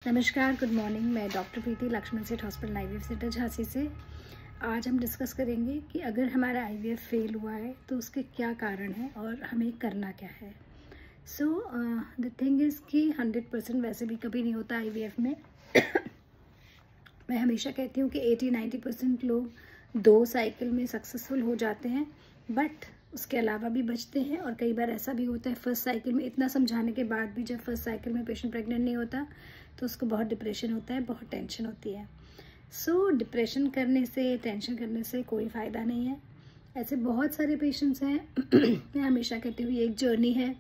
नमस्कार, good morning. मैं doctor प्रीति लक्ष्मण सेठ हॉस्पिटल आईवीएफ सेंटर झांसी से। आज हम डिस्कस करेंगे कि अगर हमारा आईवीएफ फेल हुआ है तो उसके क्या कारण हैं और हमें करना क्या है। सो द थिंग इज़ कि 100% वैसे भी कभी नहीं होता आईवीएफ में। मैं हमेशा कहती हूँ कि 80-90% लोग 2 साइकिल में सक्सेसफुल हो जाते हैं, बट उसके अलावा भी बचते हैं। और कई बार ऐसा भी होता है फर्स्ट साइकिल में इतना समझाने के बाद भी जब फर्स्ट साइकिल में पेशेंट प्रेग्नेंट नहीं होता तो उसको बहुत डिप्रेशन होता है, बहुत टेंशन होती है। सो डिप्रेशन करने से, टेंशन करने से कोई फ़ायदा नहीं है। ऐसे बहुत सारे पेशेंट्स हैं। मैं हमेशा कहती हूँ ये एक जर्नी है।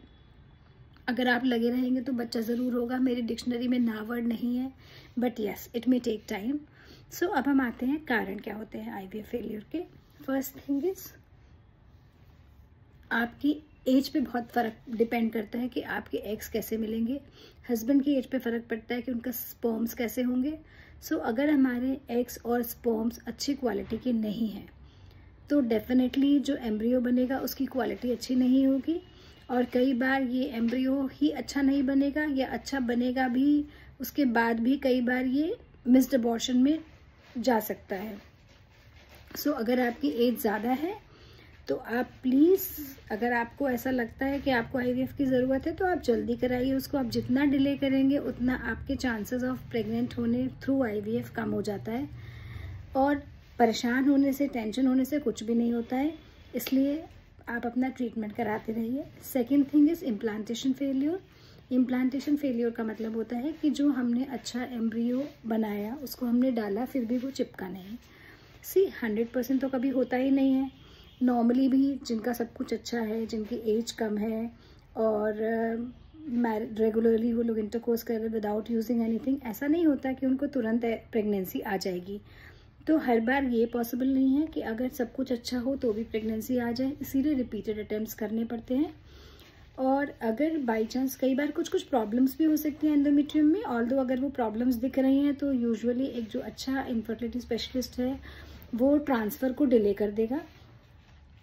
अगर आप लगे रहेंगे तो बच्चा ज़रूर होगा। मेरी डिक्शनरी में ना वर्ड नहीं है, but yes it may take time. So अब हम आते हैं कारण क्या होते हैं आईवीएफ फेलियर के। फर्स्ट थिंग इज़ आपकी एज पे बहुत फ़र्क डिपेंड करता है कि आपके एग्स कैसे मिलेंगे। हस्बैंड की एज पे फ़र्क पड़ता है कि उनका स्पर्म्स कैसे होंगे। सो अगर हमारे एग्स और स्पर्म्स अच्छी क्वालिटी के नहीं हैं तो डेफिनेटली जो एम्ब्रियो बनेगा उसकी क्वालिटी अच्छी नहीं होगी। और कई बार ये एम्ब्रियो ही अच्छा नहीं बनेगा, या अच्छा बनेगा भी उसके बाद भी कई बार ये मिस्ड अबॉर्शन में जा सकता है। सो अगर आपकी एज ज़्यादा है तो आप प्लीज़, अगर आपको ऐसा लगता है कि आपको आईवीएफ की ज़रूरत है तो आप जल्दी कराइए उसको। आप जितना डिले करेंगे उतना आपके चांसेस ऑफ प्रेग्नेंट होने थ्रू आईवीएफ कम हो जाता है। और परेशान होने से, टेंशन होने से कुछ भी नहीं होता है, इसलिए आप अपना ट्रीटमेंट कराते रहिए। Second thing is implantation failure. Implantation failure का मतलब होता है कि जो हमने अच्छा एम्ब्रियो बनाया उसको हमने डाला फिर भी वो चिपका नहीं। 100% तो कभी होता ही नहीं है। नॉर्मली भी जिनका सब कुछ अच्छा है, जिनकी एज कम है और रेगुलरली वो लोग इंटरकोर्स कर रहे हैं विदाउट यूजिंग एनीथिंग, ऐसा नहीं होता कि उनको तुरंत प्रेगनेंसी आ जाएगी। तो हर बार ये पॉसिबल नहीं है कि अगर सब कुछ अच्छा हो तो भी प्रेगनेंसी आ जाए, इसीलिए रिपीटेड अटेम्प्ट्स करने पड़ते हैं। और अगर बाई चांस कई बार कुछ प्रॉब्लम्स भी हो सकती हैं एंडोमेट्रियम में, ऑल्दो अगर वो प्रॉब्लम्स दिख रही हैं तो यूजुअली एक जो अच्छा इनफर्टिलिटी स्पेशलिस्ट है वो ट्रांसफ़र को डिले कर देगा।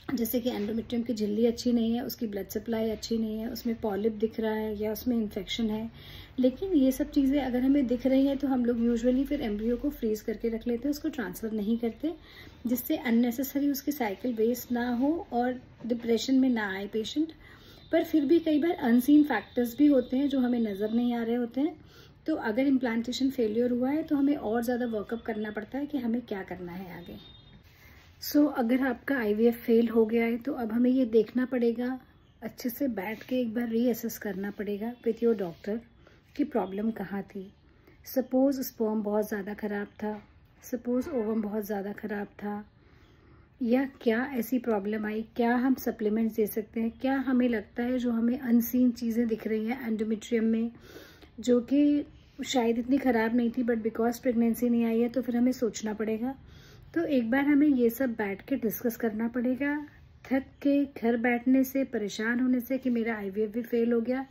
जैसे कि एंडोमेट्रियम की झिल्ली अच्छी नहीं है, उसकी ब्लड सप्लाई अच्छी नहीं है, उसमें पॉलिप दिख रहा है या उसमें इन्फेक्शन है। लेकिन ये सब चीज़ें अगर हमें दिख रही हैं तो हम लोग यूजुअली फिर एम्ब्रियो को फ्रीज करके रख लेते हैं, उसको ट्रांसफ़र नहीं करते, जिससे अननेसेसरी उसकी साइकिल वेस्ट ना हो और डिप्रेशन में ना आए पेशेंट। पर फिर भी कई बार अनसीन फैक्टर्स भी होते हैं जो हमें नज़र नहीं आ रहे होते हैं। तो अगर इम्प्लांटेशन फेलियर हुआ है तो हमें और ज़्यादा वर्कअप करना पड़ता है कि हमें क्या करना है आगे। अगर आपका आईवीएफ फेल हो गया है तो अब हमें ये देखना पड़ेगा, अच्छे से बैठ के एक बार रीअसेस करना पड़ेगा विथ योर डॉक्टर कि प्रॉब्लम कहाँ थी। सपोज़ स्पर्म बहुत ज़्यादा ख़राब था, सपोज़ ओवम बहुत ज़्यादा ख़राब था, या क्या ऐसी प्रॉब्लम आई, क्या हम सप्लीमेंट्स दे सकते हैं, क्या हमें लगता है जो हमें अनसीन चीज़ें दिख रही हैं एंडोमेट्रियम में जो कि शायद इतनी ख़राब नहीं थी बट बिकॉज प्रेगनेंसी नहीं आई है, तो फिर हमें सोचना पड़ेगा। तो एक बार हमें ये सब बैठ के डिस्कस करना पड़ेगा। थक के घर बैठने से, परेशान होने से कि मेरा आईवीएफ भी फेल हो गया,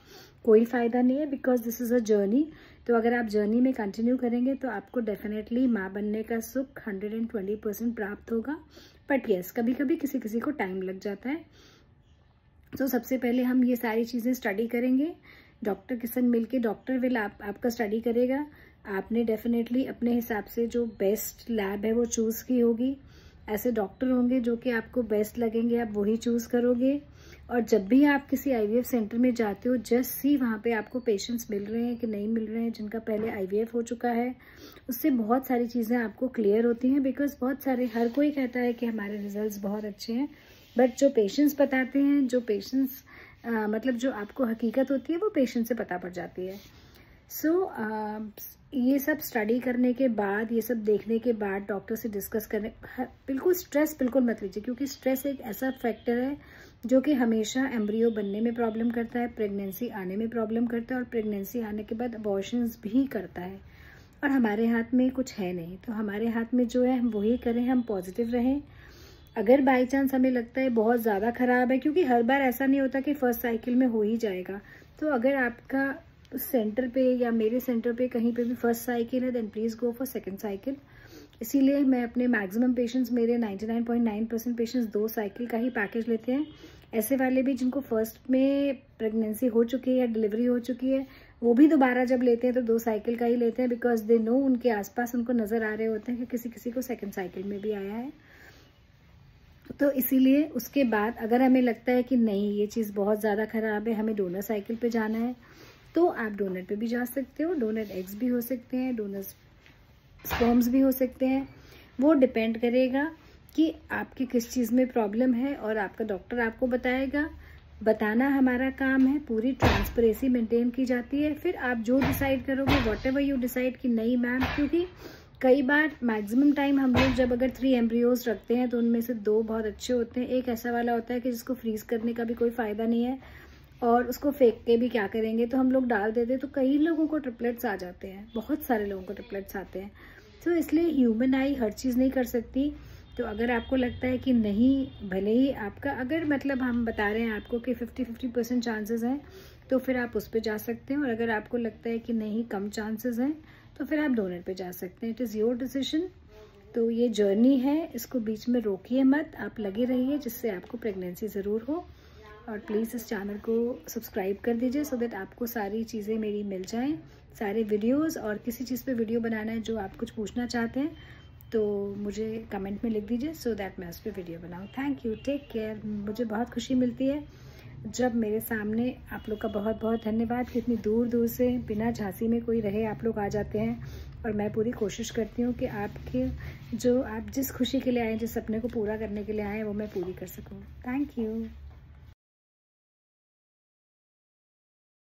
कोई फ़ायदा नहीं है, because this is a journey. तो अगर आप जर्नी में कंटिन्यू करेंगे तो आपको डेफिनेटली माँ बनने का सुख 120% प्राप्त होगा। बट येस, कभी कभी किसी किसी को टाइम लग जाता है। तो सबसे पहले हम ये सारी चीज़ें स्टडी करेंगे, डॉक्टर के संग मिलके। डॉक्टर विल आपका स्टडी करेगा। आपने डेफिनेटली अपने हिसाब से जो बेस्ट लैब है वो चूज़ की होगी। ऐसे डॉक्टर होंगे जो कि आपको बेस्ट लगेंगे, आप वही चूज़ करोगे। और जब भी आप किसी आईवीएफ सेंटर में जाते हो, जस्ट सी वहाँ पे आपको पेशेंट्स मिल रहे हैं कि नहीं मिल रहे हैं जिनका पहले आईवीएफ हो चुका है, उससे बहुत सारी चीज़ें आपको क्लियर होती हैं। बिकॉज बहुत सारे, हर कोई कहता है कि हमारे रिजल्ट्स बहुत अच्छे हैं, बट जो पेशेंट्स बताते हैं, जो पेशेंट्स मतलब जो आपको हकीकत होती है वो पेशेंट से पता पड़ जाती है। ये सब स्टडी करने के बाद, ये सब देखने के बाद डॉक्टर से डिस्कस करने, बिल्कुल स्ट्रेस बिल्कुल मत लीजिए, क्योंकि स्ट्रेस एक ऐसा फैक्टर है जो कि हमेशा एम्ब्रियो बनने में प्रॉब्लम करता है, प्रेगनेंसी आने में प्रॉब्लम करता है और प्रेगनेंसी आने के बाद अबॉर्शंस भी करता है। और हमारे हाथ में कुछ है नहीं, तो हमारे हाथ में जो है हम वही करें, हम पॉजिटिव रहें। अगर बाई चांस हमें लगता है बहुत ज़्यादा ख़राब है, क्योंकि हर बार ऐसा नहीं होता कि फर्स्ट साइकिल में हो ही जाएगा, तो अगर आपका सेंटर पे या मेरे सेंटर पे कहीं पे भी फर्स्ट साइकिल है then please go for second cycle. इसीलिए मैं अपने मैक्सिमम पेशेंट्स, मेरे 99.9% पेशेंट्स 2 साइकिल का ही पैकेज लेते हैं। ऐसे वाले भी जिनको फर्स्ट में प्रेगनेंसी हो चुकी है या डिलीवरी हो चुकी है, वो भी दोबारा जब लेते हैं तो 2 साइकिल का ही लेते हैं, बिकॉज दे नो उनके आसपास उनको नज़र आ रहे होते हैं कि किसी किसी को सेकंड साइकिल में भी आया है। तो इसीलिए उसके बाद अगर हमें लगता है कि नहीं ये चीज़ बहुत ज़्यादा ख़राब है, हमें डोनर साइकिल पे जाना है, तो आप डोनर पे भी जा सकते हो। डोनर एग्स भी हो सकते हैं, डोनर स्पर्म्स भी हो सकते हैं। वो डिपेंड करेगा कि आपकी किस चीज़ में प्रॉब्लम है और आपका डॉक्टर आपको बताएगा। बताना हमारा काम है, पूरी ट्रांसपेरेंसी मेंटेन की जाती है। फिर आप जो डिसाइड करोगे, व्हाटएवर यू डिसाइड कि नहीं मैम, क्योंकि कई बार मैक्सिमम टाइम हम लोग जब अगर 3 एम्ब्रियोज रखते हैं तो उनमें से 2 बहुत अच्छे होते हैं, एक ऐसा वाला होता है कि जिसको फ्रीज करने का भी कोई फ़ायदा नहीं है और उसको फेंक के भी क्या करेंगे, तो हम लोग डाल देते हैं। तो कई लोगों को ट्रिपलेट्स आ जाते हैं, बहुत सारे लोगों को ट्रिपलेट्स आते हैं। तो इसलिए ह्यूमन आई हर चीज़ नहीं कर सकती। तो अगर आपको लगता है कि नहीं, भले ही आपका अगर मतलब हम बता रहे हैं आपको कि 50-50% चांसेस हैं, तो फिर आप उस पर जा सकते हैं। और अगर आपको लगता है कि नहीं कम चांसेस हैं, तो फिर आप डोनर पे जा सकते हैं। It is your decision. तो ये जर्नी है, इसको बीच में रोकिए मत, आप लगे रहिए जिससे आपको प्रेगनेंसी ज़रूर हो। और प्लीज़ इस चैनल को सब्सक्राइब कर दीजिए सो दैट आपको सारी चीज़ें मेरी मिल जाएं, सारे वीडियोस। और किसी चीज़ पे वीडियो बनाना है जो आप कुछ पूछना चाहते हैं तो मुझे कमेंट में लिख दीजिए सो दैट मैं उस पर वीडियो बनाऊँ। Thank you, take care. मुझे बहुत खुशी मिलती है जब मेरे सामने, आप लोग का बहुत बहुत धन्यवाद कि इतनी दूर दूर से बिना झांसी में कोई रहे आप लोग आ जाते हैं। और मैं पूरी कोशिश करती हूँ कि आपके जो आप जिस खुशी के लिए आए, जिस सपने को पूरा करने के लिए आए, वो मैं पूरी कर सकूँ। Thank you.